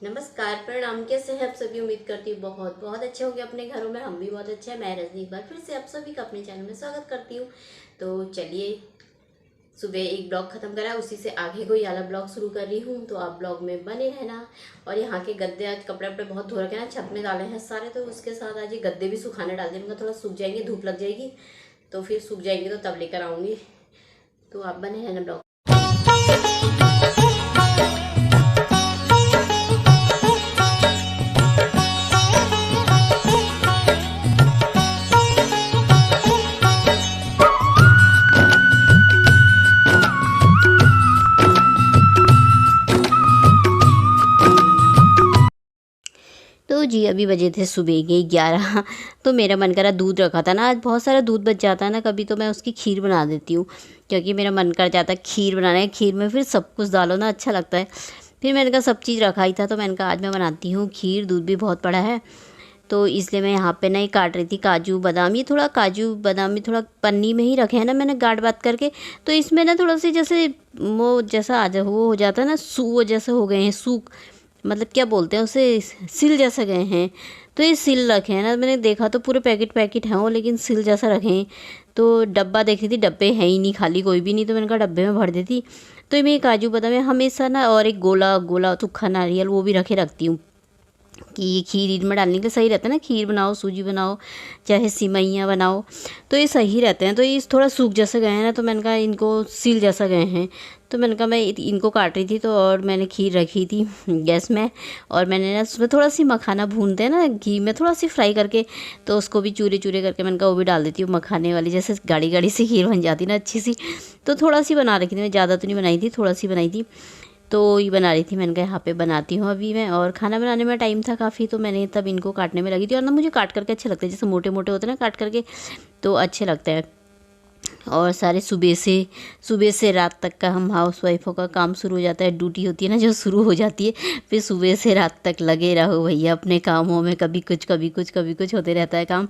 नमस्कार, प्रणाम। कैसे हैं आप सभी? उम्मीद करती हूँ बहुत बहुत अच्छे होंगे अपने घरों में। हम भी बहुत अच्छे हैं। मैं रजनी एक बार फिर से आप सभी का अपने चैनल में स्वागत करती हूँ। तो चलिए, सुबह एक ब्लॉग खत्म करा, उसी से आगे कोई वाला ब्लॉग शुरू कर रही हूँ, तो आप ब्लॉग में बने रहना। और यहाँ के गद्दे, आज कपड़े वपड़े बहुत धो रखे हैं ना, छत में डाले हैं सारे, तो उसके साथ आज ये गद्दे भी सुखाने डाल देंगे। थोड़ा सूख जाएंगे, धूप लग जाएगी तो फिर सूख जाएंगे तो तब लेकर आऊँगी। तो आप बने रहना ब्लॉग। तो जी अभी बजे थे सुबह के 11। तो मेरा मन करा, दूध रखा था ना, आज बहुत सारा दूध बच जाता है ना कभी, तो मैं उसकी खीर बना देती हूँ, क्योंकि मेरा मन कर जाता है खीर बनाने का। खीर में फिर सब कुछ डालो ना, अच्छा लगता है। फिर मैंने कहा सब चीज़ रखा ही था, तो मैंने कहा आज मैं बनाती हूँ खीर। दूध भी बहुत पड़ा है, तो इसलिए मैं यहाँ पे नहीं काट रही थी काजू बादाम। ये थोड़ा काजू बादाम ये थोड़ा पन्नी में ही रखे हैं ना मैंने, गाढ़ बात करके। तो इसमें ना थोड़ा सी जैसे वो जैसा आज वो हो जाता है ना, वो जैसे हो गए हैं सूख, मतलब क्या बोलते हैं उसे, सिल जैसे गए हैं। तो ये सिल रखे हैं ना, मैंने देखा तो पूरे पैकेट पैकेट हैं वो, लेकिन सिल जैसा रखे हैं। तो डब्बा देखी थी, डब्बे हैं ही नहीं, खाली कोई भी नहीं, तो मैंने कहा डब्बे में भर देती। तो मैं काजू बादाम में हमेशा ना, और एक गोला गोला सूखा नारियल वो भी रखे रखती हूँ, कि ये खीर में डालने के लिए सही रहता है ना। खीर बनाओ, सूजी बनाओ, चाहे सिमैयाँ बनाओ, तो ये सही रहते हैं। तो ये थोड़ा सूख जैसे गए हैं ना, तो मैंने कहा इनको सील जैसा गए हैं, तो मैंने कहा मैं इनको काट रही थी। तो और मैंने खीर रखी थी गैस में, और मैंने ना उसमें थोड़ा सी मखाना भूनते हैं ना घी में, थोड़ा सी फ्राई करके, तो उसको भी चूरे चूरे करके मैंने कहा वो भी डाल देती हूँ मखाने वाली, जैसे गाढ़ी गाढ़ी सी खीर बन जाती ना अच्छी सी। तो थोड़ा सी बना रखी थी मैं, ज़्यादा तो नहीं बनाई थी, थोड़ा सी बनाई थी। तो ये बना रही थी, मैंने कहा यहाँ पे बनाती हूँ अभी मैं। और खाना बनाने में टाइम था काफ़ी, तो मैंने तब इनको काटने में लगी थी। और ना मुझे काट करके अच्छे लगते हैं, जैसे मोटे मोटे होते हैं ना काट करके, तो अच्छे लगते हैं। और सारे सुबह से रात तक का हम हाउस वाइफों का काम शुरू हो जाता है, ड्यूटी होती है ना जो शुरू हो जाती है। फिर सुबह से रात तक लगे रहो भैया अपने कामों में, कभी कुछ कभी कुछ कभी कुछ होते रहता है काम।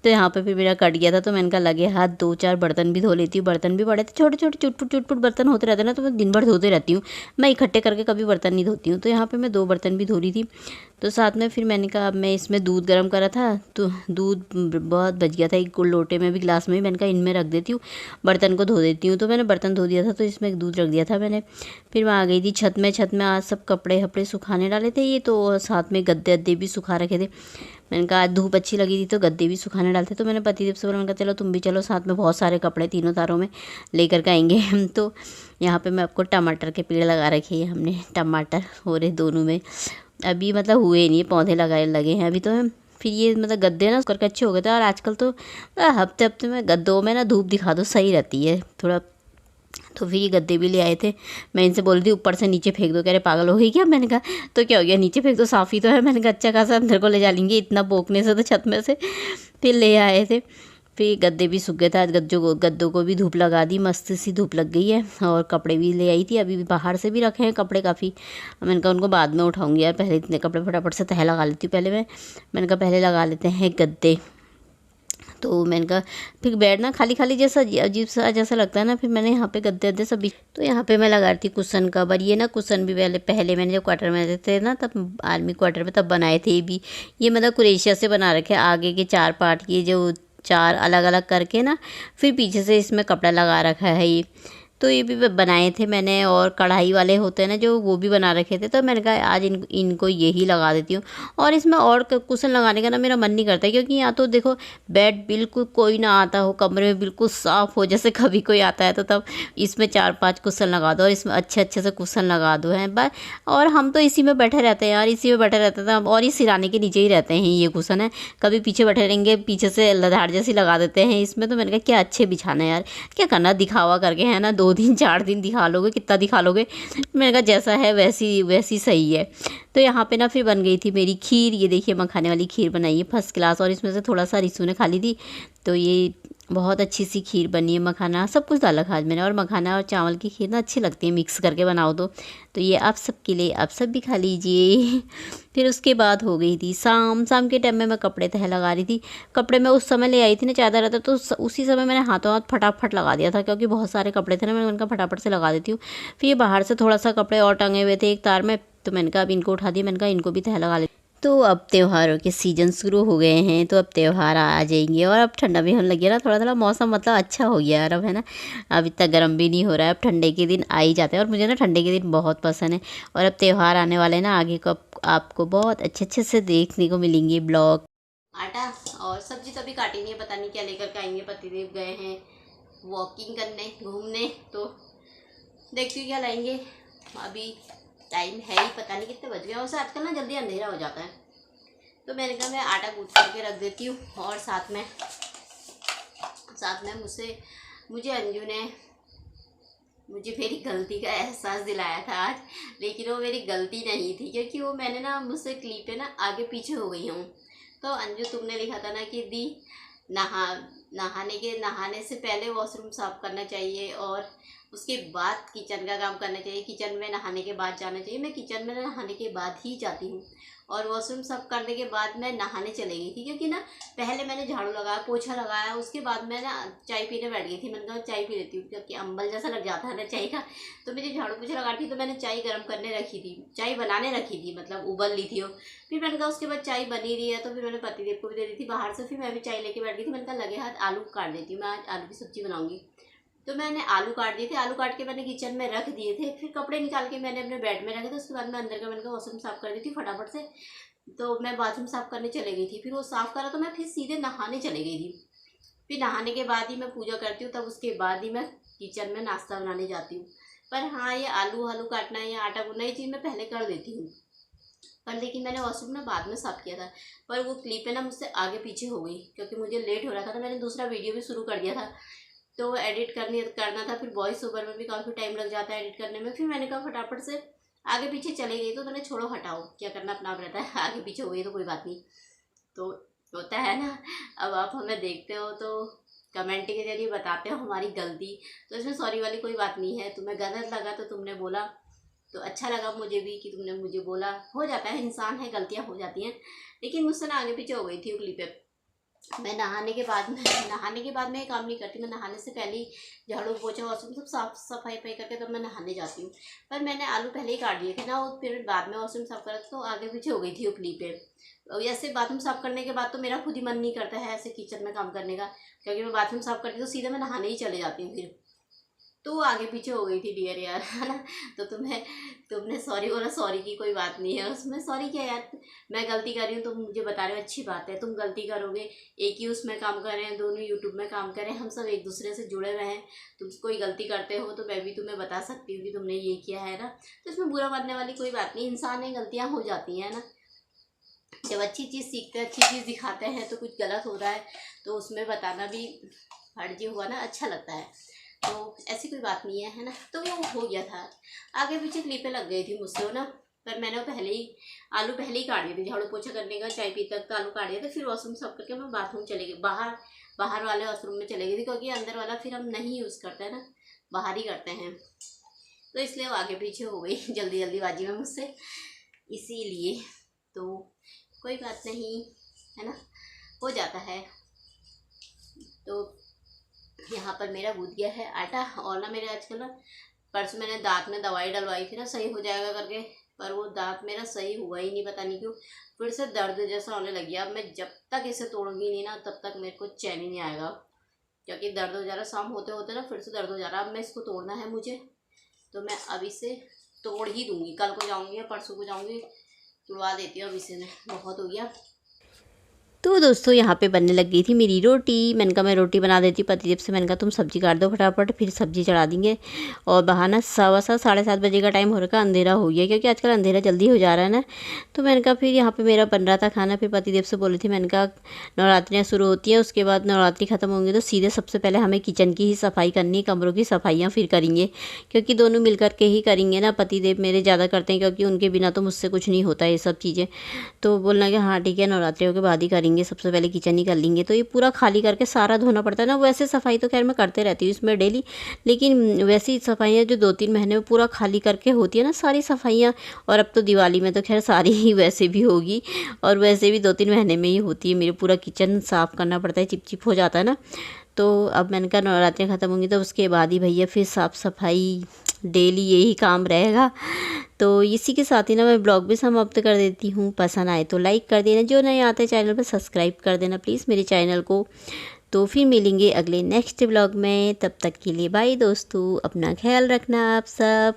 तो यहाँ पे फिर मेरा कट गया था, तो मैंने कहा लगे हाथ, 2-4 बर्तन भी धो लेती हूँ। बर्तन भी बड़े थे, छोटे छोटे चुटपुट चुटपुट बर्तन होते रहते हैं ना, तो मैं दिन भर धोते रहती हूँ। मैं इकट्ठे करके कभी बर्तन नहीं धोती हूँ। तो यहाँ पर मैं 2 बर्तन भी धो रही थी। तो साथ में फिर मैंने कहा, अब मैं इसमें दूध गर्म करा था, तो दूध बहुत बच गया था एक लोटे में भी, गिलास में भी। मैंने कहा इनमें रख देती हूँ, बर्तन को धो देती हूँ। तो मैंने बर्तन धो दिया था, तो इसमें दूध रख दिया था मैंने। फिर मैं आ गई थी छत में। छत में आज सब कपड़े वपड़े सुखाने डाले थे ये, तो साथ में गद्दे अद्दे भी सुखा रखे थे। मैंने कहा आज धूप अच्छी लगी थी तो गद्दे भी सुखाने डालते। तो मैंने पतिदेव से बोला, मैंने कहा चलो तुम भी चलो साथ में, बहुत सारे कपड़े तीनों तारों में लेकर के आएंगे हम। तो यहाँ पे मैं आपको टमाटर के पेड़ लगा रखे हैं हमने, टमाटर हो रहे दोनों में। अभी मतलब हुए नहीं, पौधे लगाए लगे हैं अभी तो हम। फिर ये मतलब गद्दे ना करके अच्छे हो गए थे। और आजकल तो हफ्ते हफ्ते में गद्दों में ना धूप दिखा दो, सही रहती है थोड़ा। तो फिर ये गद्दे भी ले आए थे। मैं इनसे बोल दी ऊपर से नीचे फेंक दो, कह रहे पागल हो गई क्या? मैंने कहा तो क्या हो गया, नीचे फेंक दो, साफ़ ही तो है। मैंने कहा अच्छा खासा अंदर को ले जा लेंगे इतना बोकने से, तो छत में से फिर ले आए थे। फिर गद्दे भी सूख गए थे। आज गद्दों को भी धूप लगा दी, मस्त सी धूप लग गई है। और कपड़े भी ले आई थी, अभी भी बाहर से भी रखे हैं कपड़े काफ़ी। मैंने कहा उनको बाद में उठाऊंगी यार, पहले इतने कपड़े फटाफट से तह लगा लेती हूँ पहले मैंने कहा पहले लगा लेते हैं गद्दे। तो मैंने कहा फिर बेड ना खाली खाली जैसा अजीब सा जैसा लगता है ना, फिर मैंने यहाँ पे गद्दे अद्दे सब। तो यहाँ पे मैं लगा रही थी कुशन कवर। ये ना कुशन भी पहले मैंने जब क्वार्टर में रहते थे ना, तब आर्मी क्वार्टर में तब बनाए थे। ये मतलब क्रोएशिया से बना रखे, आगे के 4 पार्ट ये जो 4 अलग अलग करके ना, फिर पीछे से इसमें कपड़ा लगा रखा है ये। तो ये भी बनाए थे मैंने। और कढ़ाई वाले होते हैं ना जो, वो भी बना रखे थे। तो मैंने कहा आज इनको यही लगा देती हूँ। और इसमें और कुशन लगाने का ना मेरा मन नहीं करता, क्योंकि यहाँ तो देखो बेड बिल्कुल कोई ना आता हो, कमरे में बिल्कुल साफ़ हो, जैसे कभी कोई आता है तो तब इसमें 4-5 कुशन लगा दो, और इसमें अच्छे अच्छे से कुशन लगा दो हैं बस। और हम तो इसी में बैठे रहते हैं यार, इसी में बैठे रहते थे। और ये सिराने के नीचे ही रहते हैं ये कुशन है, कभी पीछे बैठे रहेंगे, पीछे से लधाड़ जैसी लगा देते हैं इसमें। तो मैंने कहा क्या अच्छे बिछाना है यार, क्या करना दिखावा करके, है ना, 2 दिन 4 दिन दिखा लोगे, कितना दिखा लोगे। मैंने कहा जैसा है वैसी सही है। तो यहाँ पे ना फिर बन गई थी मेरी खीर। ये देखिए मखाने वाली खीर बनाई है फर्स्ट क्लास, और इसमें से थोड़ा सा रिसू ने खा ली थी। तो ये बहुत अच्छी सी खीर बनी है, मखाना सब कुछ डाला आज मैंने। और मखाना और चावल की खीर ना अच्छी लगती है, मिक्स करके बनाओ तो ये आप सबके लिए, आप सब भी खा लीजिए। फिर उसके बाद हो गई थी शाम के टाइम में मैं कपड़े तह लगा रही थी। कपड़े मैं उस समय ले आई थी ना चादर रहता, तो उसी समय मैंने हाथों हाथ फटाफट लगा दिया था, क्योंकि बहुत सारे कपड़े थे ना, मैंने उनका फटाफट से लगा देती हूँ। फिर बाहर से थोड़ा सा कपड़े और टंगे हुए थे एक तार में, तो मैंने कहा अब इनको उठा दिया, मैंने कहा इनको भी तह लगा ले। तो अब त्योहारों के सीज़न शुरू हो गए हैं, तो अब त्यौहार आ जाएंगे और अब ठंडा भी होने लगी है ना, थोड़ा थोड़ा मौसम मतलब अच्छा हो गया यार अब, है ना। अब इतना गर्म भी नहीं हो रहा है, अब ठंडे के दिन आ ही जाते हैं और मुझे ना ठंडे के दिन बहुत पसंद है। और अब त्यौहार आने वाले हैं ना, आगे को आपको बहुत अच्छे अच्छे से देखने को मिलेंगे ब्लॉग। आटा और सब्जी तो अभी काटी नहीं है, पता नहीं क्या लेकर के आएंगे। पतिदेव गए हैं वॉकिंग करने, घूमने, तो देखती हूँ क्या लाएंगे। अभी टाइम है ही, पता नहीं कितने बज गए, वैसे आजकल ना जल्दी अंधेरा हो जाता है। तो मैंने कहा मैं आटा गूँथ करके रख देती हूँ। और साथ में मुझे अंजू ने मुझे मेरी गलती का एहसास दिलाया था आज, लेकिन वो मेरी गलती नहीं थी, क्योंकि वो मैंने ना मुझसे क्लिप पे ना आगे पीछे हो गई हूँ। तो अंजू तुमने लिखा था ना कि दी नहाने से पहले वॉशरूम साफ करना चाहिए और उसके बाद किचन का काम करना चाहिए, किचन में नहाने के बाद जाना चाहिए। मैं किचन में नहाने के बाद ही जाती हूँ और वॉशरूम साफ करने के बाद मैं नहाने चले गई थी, क्योंकि ना पहले मैंने झाड़ू लगाया, पोछा लगाया, उसके बाद मैं ना चाय पीने बैठ गई थी। मैंने कहा चाय पी लेती हूँ, क्योंकि अम्बल जैसा लग जाता है ना चाय का। तो मुझे झाड़ू पोछा लगा थी, तो मैंने चाय गर्म करने रखी थी, चाय बनाने रखी थी, मतलब उबल ली थी वो। फिर मैंने कहा उसके बाद चाय बनी रही है, तो फिर मैंने पतिदेव को भी दे दी थी बाहर से। फिर मैं भी चाय लेके बैठ गई थी। मैंने कहा लगे हाथ आलू काट देती हूँ, मैं आज आलू की सब्ज़ी बनाऊँगी। तो मैंने आलू काट दिए थे, आलू काट के मैंने किचन में रख दिए थे। फिर कपड़े निकाल के मैंने अपने बेड में रखे थे। उसके बाद मैं अंदर का मैंने कहा वॉशरूम साफ़ कर दी थी फटाफट से। तो मैं बाथरूम साफ़ करने चले गई थी। फिर वो साफ़ करा तो मैं फिर सीधे नहाने चले गई थी। फिर नहाने के बाद ही मैं पूजा करती हूँ, तब उसके बाद ही मैं किचन में नाश्ता बनाने जाती हूँ। पर हाँ, ये आलू काटना या आटा गूंदना, ये चीज़ मैं पहले कर देती हूँ, पर लेकिन मैंने वॉशरूम में बाद में साफ़ किया था। पर वो क्लिप है ना मुझसे आगे पीछे हो गई, क्योंकि मुझे लेट हो रहा था। तो मैंने दूसरा वीडियो भी शुरू कर दिया था, तो एडिट करना था। फिर वॉइस ओवर में भी काफ़ी टाइम लग जाता है एडिट करने में। फिर मैंने कहा फटाफट से आगे पीछे चले गई। तो मैंने छोड़ो हटाओ, क्या करना अपना आप रहता है, आगे पीछे हो गई तो कोई बात नहीं, तो होता है ना। अब आप हमें देखते हो तो कमेंट के जरिए बताते हो हमारी गलती, तो इसमें सॉरी वाली कोई बात नहीं है। तुम्हें गलत लगा तो तुमने बोला, तो अच्छा लगा मुझे भी कि तुमने मुझे बोला। हो जाता है, इंसान है, गलतियाँ हो जाती हैं। लेकिन मुझसे ना आगे पीछे हो गई थी वो क्लिप पे। मैं नहाने के बाद में ये काम नहीं करती। मैं नहाने से पहले ही झाड़ू पोछा वॉशरूम सब साफ सफाई करके तब मैं नहाने जाती हूँ। पर मैंने आलू पहले ही काट दिए थे ना, और फिर बाद में वॉशरूम साफ करा तो आगे पीछे हो गई थी वो क्लिप पे। ऐसे बाथरूम साफ करने के बाद तो मेरा खुद ही मन नहीं करता है ऐसे किचन में काम करने का, क्योंकि मैं बाथरूम साफ करती तो सीधे मैं नहाने ही चले जाती हूँ। फिर तो आगे पीछे हो गई थी डियर यार, है ना। तो तुमने सॉरी बोला, सॉरी की कोई बात नहीं है उसमें। सॉरी क्या यार, मैं गलती कर रही हूँ, तुम मुझे बता रहे हो, अच्छी बात है। तुम गलती करोगे, एक ही उसमें काम कर रहे हैं, दोनों यूट्यूब में काम करें, हम सब एक दूसरे से जुड़े हुए हैं। तुम कोई गलती करते हो तो मैं भी तुम्हें बता सकती हूँ कि तुमने ये किया है ना। तो इसमें बुरा मानने वाली कोई बात नहीं, इंसान है, गलतियाँ हो जाती हैं ना। जब अच्छी चीज़ सीखते हैं, अच्छी चीज़ दिखाते हैं, तो कुछ गलत हो रहा है तो उसमें बताना भी फर्ज हुआ ना, अच्छा लगता है। तो ऐसी कोई बात नहीं है ना। तो वो हो गया था, आगे पीछे क्लिपें लग गई थी मुझसे ना। पर मैंने वो आलू पहले ही काट दिए थे, झाड़ू पोछा करने का, चाय पी तक तो आलू काट दिए थे। फिर वॉशरूम साफ करके मैं बाथरूम चले गई, बाहर वाले वॉशरूम में चले गई थी, क्योंकि अंदर वाला फिर हम नहीं यूज़ करते हैं ना, बाहर ही करते हैं। तो इसलिए वो आगे पीछे हो गई जल्दीबाजी में मुझसे, इसीलिए। तो कोई बात नहीं, है ना, हो जाता है। तो यहाँ पर मेरा गूँथ गया है आटा। और ना मेरे आजकल ना, परसों मैंने दांत में दवाई डलवाई थी ना, सही हो जाएगा करके, पर वो दांत मेरा सही हुआ ही नहीं, पता नहीं क्यों फिर से दर्द जैसा होने लग गया। अब मैं जब तक इसे तोड़ूंगी नहीं ना, तब तक मेरे को चैन ही नहीं आएगा, क्योंकि दर्द हो जा रहा, शाम होते होते ना फिर से दर्द हो जा रहा। अब मैं इसको तोड़ना है मुझे, तो मैं अब इसे तोड़ ही दूँगी। कल को जाऊँगी या परसों को जाऊँगी, तुड़वा देती हूँ। अब इसे मैं, बहुत हो गया। तो दोस्तों यहाँ पे बनने लग गई थी मेरी रोटी। मैंने कहा मैं रोटी बना देती हूँ। पतिदेव से मैंने कहा तुम सब्जी काट दो फटाफट, फिर सब्जी चढ़ा देंगे। और बहाना 7:15 7:30 बजे का टाइम हो रखा, अंधेरा हो गया, क्योंकि आजकल अंधेरा जल्दी हो जा रहा है ना। तो मैंने कहा फिर यहाँ पे मेरा बन रहा था खाना। फिर पतिदेव से बोली थी, मैंने कहा नवरात्रियाँ शुरू होती हैं, उसके बाद नवरात्रि ख़त्म होंगी तो सीधे सबसे पहले हमें किचन की ही सफाई करनी, कमरों की सफाइयाँ फिर करेंगे, क्योंकि दोनों मिल कर के ही करेंगे ना। पतिदेव मेरे ज़्यादा करते हैं, क्योंकि उनके बिना तो मुझसे कुछ नहीं होता ये सब चीज़ें। तो बोलना कि हाँ ठीक है, नवरात्रियों के बाद ही करेंगे, सबसे पहले किचन ही कर लेंगे। तो ये पूरा खाली करके सारा धोना पड़ता है ना। वैसे सफाई तो खैर मैं करते रहती हूँ इसमें डेली, लेकिन वैसी सफाइयाँ जो 2-3 महीने में पूरा खाली करके होती है ना सारी सफाइयाँ। और अब तो दिवाली में तो खैर सारी ही वैसे भी होगी, और वैसे भी 2-3 महीने में ही होती है। मेरे पूरा किचन साफ़ करना पड़ता है, चिपचिप हो जाता है ना। तो अब मैंने कहा नवरात्रियाँ ख़त्म होंगी तो उसके बाद ही भैया फिर साफ़ सफाई डेली यही काम रहेगा। तो इसी के साथ ही ना मैं ब्लॉग भी समाप्त कर देती हूँ। पसंद आए तो लाइक कर देना, जो नए आते हैं चैनल पर सब्सक्राइब कर देना प्लीज़ मेरे चैनल को। तो फिर मिलेंगे अगले नेक्स्ट ब्लॉग में, तब तक के लिए बाय दोस्तों, अपना ख्याल रखना आप सब।